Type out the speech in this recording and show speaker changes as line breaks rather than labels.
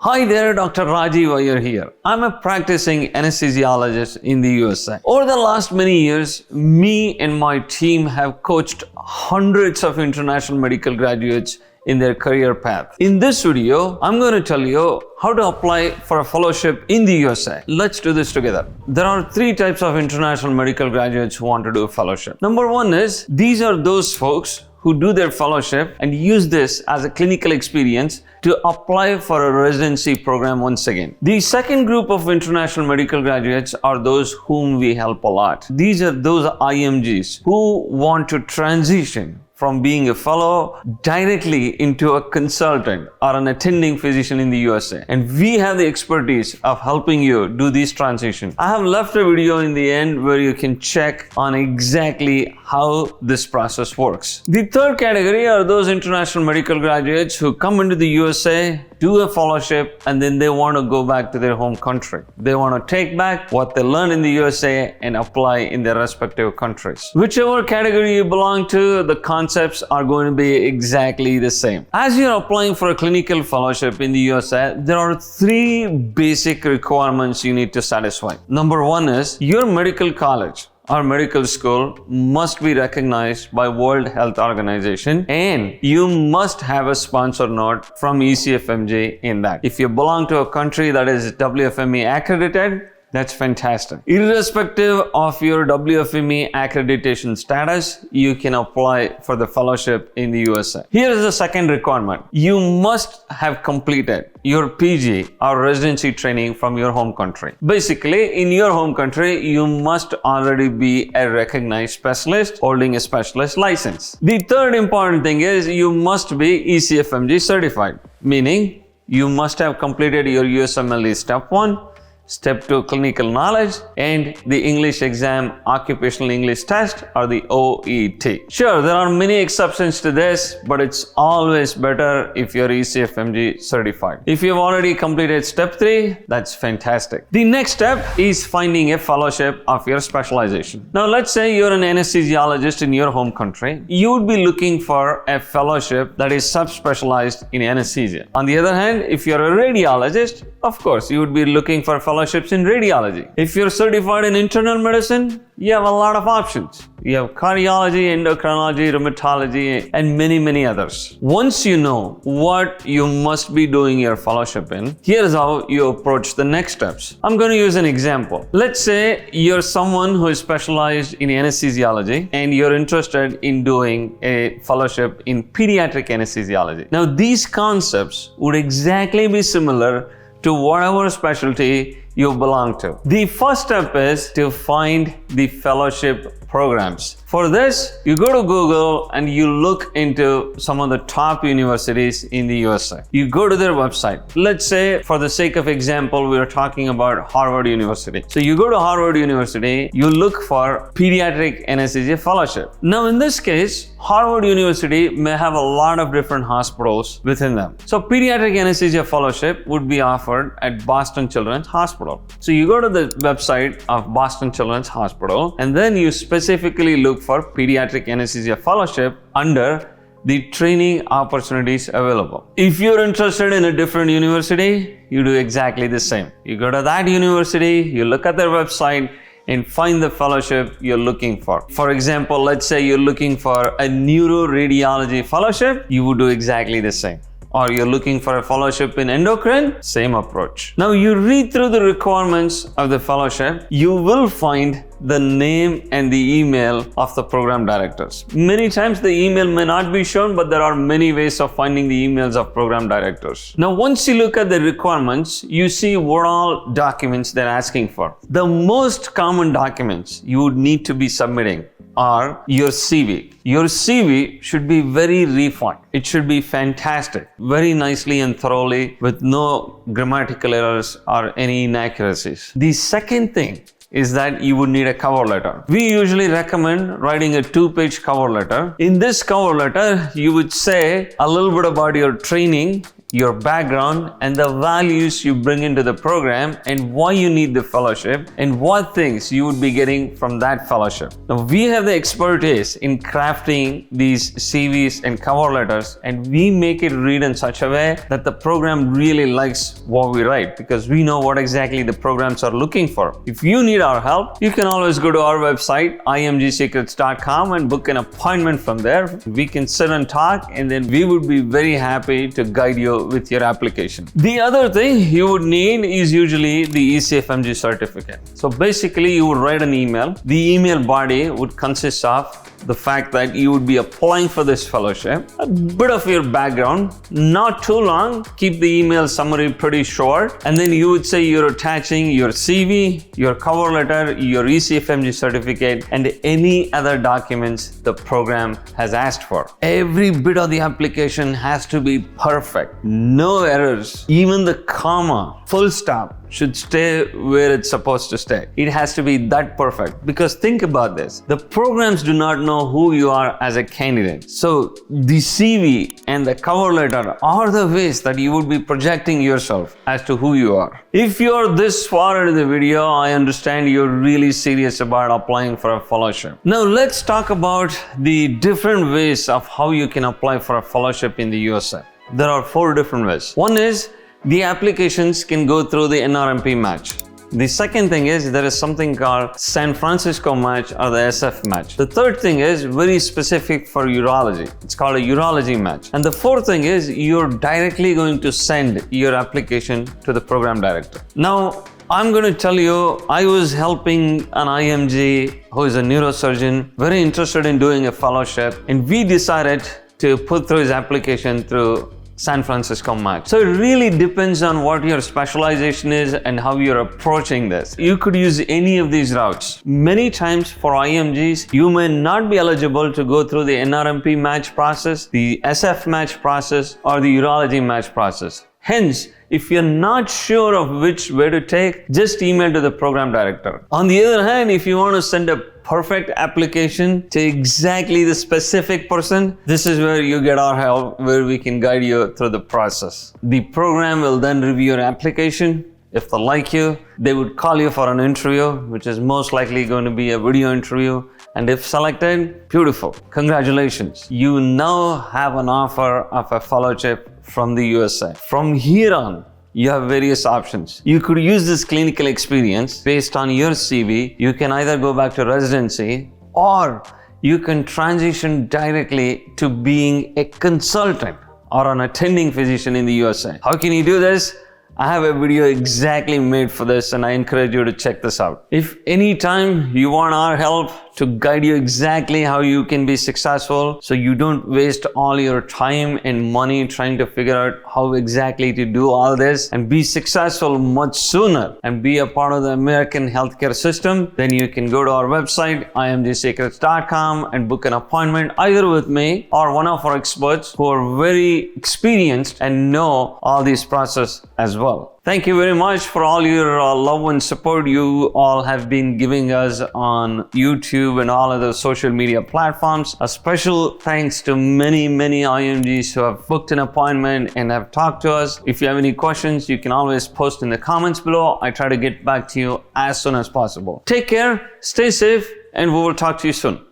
Hi there, Dr. Rajiv Iyer here. I'm a practicing anesthesiologist in the USA. Over the last many years, me and my team have coached hundreds of international medical graduates in their career path. In this video, I'm going to tell you how to apply for a fellowship in the USA. Let's do this together. There are three types of international medical graduates who want to do a fellowship. Number one is, these are those folks who do their fellowship and use this as a clinical experience to apply for a residency program once again. The second group of international medical graduates are those whom we help a lot. These are those IMGs who want to transition from being a fellow directly into a consultant or an attending physician in the USA. And we have the expertise of helping you do this transition. I have left a video in the end where you can check on exactly how this process works. The third category are those international medical graduates who come into the USA, do a fellowship, and then they want to go back to their home country. They want to take back what they learned in the USA and apply in their respective countries. Whichever category you belong to, the concepts are going to be exactly the same. As you're applying for a clinical fellowship in the USA, there are three basic requirements you need to satisfy. Number one is your medical college or medical school must be recognized by World Health Organization, and you must have a sponsor note from ECFMG in that. If you belong to a country that is WFME accredited, that's fantastic. Irrespective of your WFME accreditation status, you can apply for the fellowship in the USA. Here is the second requirement. You must have completed your PG or residency training from your home country. Basically, in your home country, you must already be a recognized specialist holding a specialist license. The third important thing is you must be ECFMG certified, meaning you must have completed your USMLE Step 1, Step 2 clinical knowledge, and the English exam occupational English test or the OET. Sure, there are many exceptions to this, but it's always better if you're ECFMG certified. If you've already completed Step 3, that's fantastic. The next step is finding a fellowship of your specialization. Now, let's say you're an anesthesiologist in your home country. You would be looking for a fellowship that is subspecialized in anesthesia. On the other hand, if you're a radiologist, of course, you would be looking for fellowships in radiology. If you're certified in internal medicine, you have a lot of options. You have cardiology, endocrinology, rheumatology, and many others. Once you know what you must be doing your fellowship in, here's how you approach the next steps. I'm going to use an example. Let's say you're someone who is specialized in anesthesiology and you're interested in doing a fellowship in pediatric anesthesiology. Now, these concepts would exactly be similar to whatever specialty you belong to. The first step is to find the fellowship programs. For this, you go to Google and you look into some of the top universities in the USA. You go to their website. Let's say, for the sake of example, we are talking about Harvard University. So you go to Harvard University, you look for pediatric anesthesia fellowship. Now, in this case, Harvard University may have a lot of different hospitals within them. So pediatric anesthesia fellowship would be offered at Boston Children's Hospital. So you go to the website of Boston Children's Hospital and then you specifically look for pediatric anesthesia fellowship under the training opportunities available. If you're interested in a different university, you do exactly the same. You go to that university, you look at their website, and find the fellowship you're looking for. For example, let's say you're looking for a neuroradiology fellowship, you would do exactly the same. Or you're looking for a fellowship in endocrine, same approach. Now, you read through the requirements of the fellowship, you will find the name and the email of the program directors. Many times the email may not be shown, but there are many ways of finding the emails of program directors. Now, once you look at the requirements, you see what all documents they're asking for. The most common documents you would need to be submitting are your CV. Your CV should be very refined. It should be fantastic, very nicely and thoroughly with no grammatical errors or any inaccuracies. The second thing is that you would need a cover letter. We usually recommend writing a 2-page cover letter. In this cover letter, you would say a little bit about your training your background, and the values you bring into the program, and why you need the fellowship, and what things you would be getting from that fellowship. Now, we have the expertise in crafting these CVs and cover letters, and we make it read in such a way that the program really likes what we write, because we know what exactly the programs are looking for. If you need our help, you can always go to our website, imgsecrets.com, and book an appointment from there. We can sit and talk, and then we would be very happy to guide you with your application. The other thing you would need is usually the ECFMG certificate. So basically, you would write an email. The email body would consist of the fact that you would be applying for this fellowship, a bit of your background, not too long, keep the email summary pretty short, and then you would say you're attaching your CV, your cover letter, your ECFMG certificate, and any other documents the program has asked for. Every bit of the application has to be perfect, no errors, even the comma, full stop should stay where it's supposed to stay. It has to be that perfect, because think about this. The programs do not know who you are as a candidate. So the CV and the cover letter are the ways that you would be projecting yourself as to who you are. If you're this far into the video, I understand you're really serious about applying for a fellowship. Now let's talk about the different ways of how you can apply for a fellowship in the USA. There are 4 different ways. One is the applications can go through the NRMP match. The second thing is there is something called San Francisco match or the SF match. The third thing is very specific for urology. It's called a urology match. And the fourth thing is you're directly going to send your application to the program director. Now, I'm going to tell you, I was helping an IMG who is a neurosurgeon, very interested in doing a fellowship, and we decided to put through his application through San Francisco match. So it really depends on what your specialization is and how you're approaching this. You could use any of these routes. Many times for IMGs, you may not be eligible to go through the NRMP match process, the SF match process, or the urology match process. Hence, if you're not sure of which way to take, just email to the program director. On the other hand, if you want to send a perfect application to exactly the specific person, this is where you get our help, where we can guide you through the process. The program will then review your application. If they like you, they would call you for an interview, which is most likely going to be a video interview. And if selected, beautiful. Congratulations. You now have an offer of a fellowship from the USA. From here on, you have various options. You could use this clinical experience based on your CV. You can either go back to residency, or you can transition directly to being a consultant or an attending physician in the USA. How can you do this? I have a video exactly made for this, and I encourage you to check this out. If anytime you want our help to guide you exactly how you can be successful, so you don't waste all your time and money trying to figure out how exactly to do all this and be successful much sooner and be a part of the American healthcare system, then you can go to our website, imgsecrets.com, and book an appointment either with me or one of our experts who are very experienced and know all these processes as well. Thank you very much for all your love and support you all have been giving us on YouTube and all other social media platforms. A special thanks to many IMGs who have booked an appointment and have talked to us. If you have any questions, you can always post in the comments below. I try to get back to you as soon as possible. Take care, stay safe, and we will talk to you soon.